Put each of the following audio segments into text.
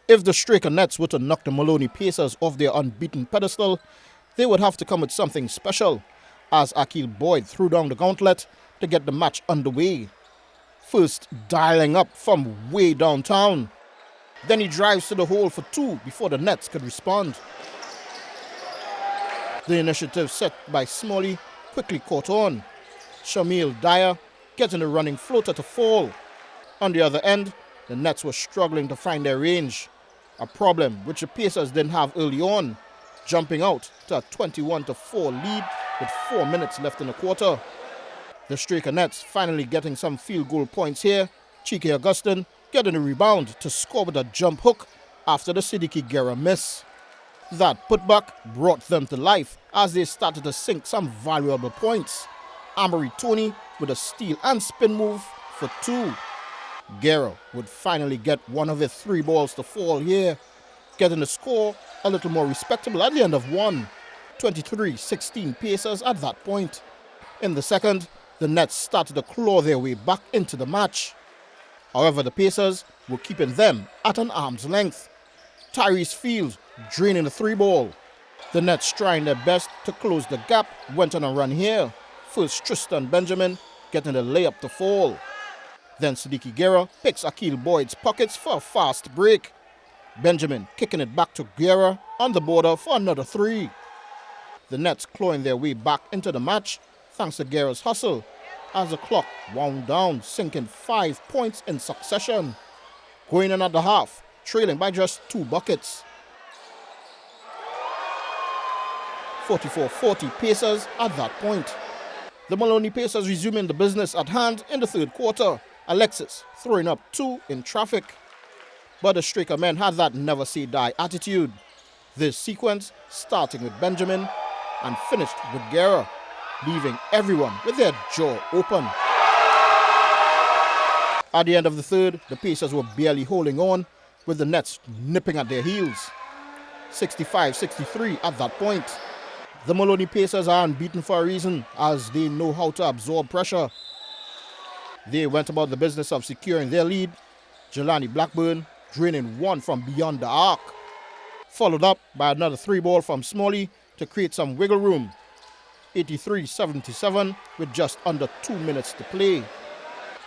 If the Straker Nets were to knock the Maloney Pacers off their unbeaten pedestal, they would have to come with something special, as Akil Boyd threw down the gauntlet to get the match underway. First dialing up from way downtown. Then he drives to the hole for two before the Nets could respond. The initiative set by Smalley quickly caught on. Shamil Dyer getting the running floater to fall. On the other end, the Nets were struggling to find their range, a problem which the Pacers didn't have early on, jumping out to a 21-4 lead with 4 minutes left in the quarter. The Straker Nets finally getting some field goal points here. Cheeky Augustin getting a rebound to score with a jump hook after the Siddiqui Guerra miss. That putback brought them to life as they started to sink some valuable points. Amory Tony with a steal and spin move for two. Guerra would finally get one of his 3 balls to fall here, getting the score a little more respectable at the end of one. 23-16 Pacers at that point. In the second, the Nets started to claw their way back into the match. However, the Pacers were keeping them at an arm's length. Tyrese Fields draining the 3 ball. The Nets, trying their best to close the gap, went on a run here. First Tristan Benjamin getting the layup to fall. Then Siddiqui Guerra picks Akil Boyd's pockets for a fast break. Benjamin kicking it back to Guerra on the border for another 3. The Nets clawing their way back into the match thanks to Guerra's hustle as the clock wound down, sinking 5 points in succession. Going in at the half, trailing by just 2 buckets. 44-40 Pacers at that point. The Maloney Pacers resuming the business at hand in the third quarter. Alexis throwing up 2 in traffic. But the Straker men had that never-say-die attitude. This sequence starting with Benjamin and finished with Guerra, leaving everyone with their jaw open. At the end of the third, the Pacers were barely holding on, with the Nets nipping at their heels. 65-63 at that point. The Maloney Pacers are unbeaten for a reason, as they know how to absorb pressure. They went about the business of securing their lead. Jelani Blackburn draining 1 from beyond the arc, followed up by another 3 ball from Smalley to create some wiggle room. 83-77 with just under 2 minutes to play.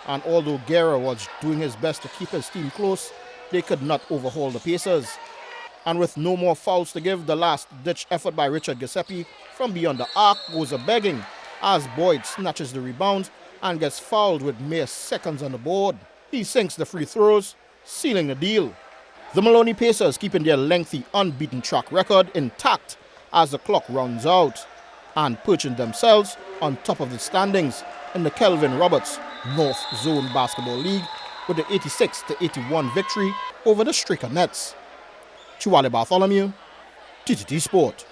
And although Guerra was doing his best to keep his team close, they could not overhaul the Pacers. And with no more fouls to give, the last-ditch effort by Richard Giuseppe from beyond the arc goes a-begging as Boyd snatches the rebound and gets fouled with mere seconds on the board. He sinks the free throws, sealing the deal. The Maloney Pacers keeping their lengthy unbeaten track record intact as the clock runs out and perching themselves on top of the standings in the Kelvin Roberts North Zone Basketball League with the 86-81 victory over the Straker Nets. Chiwale Bartholomew, TTT Sport.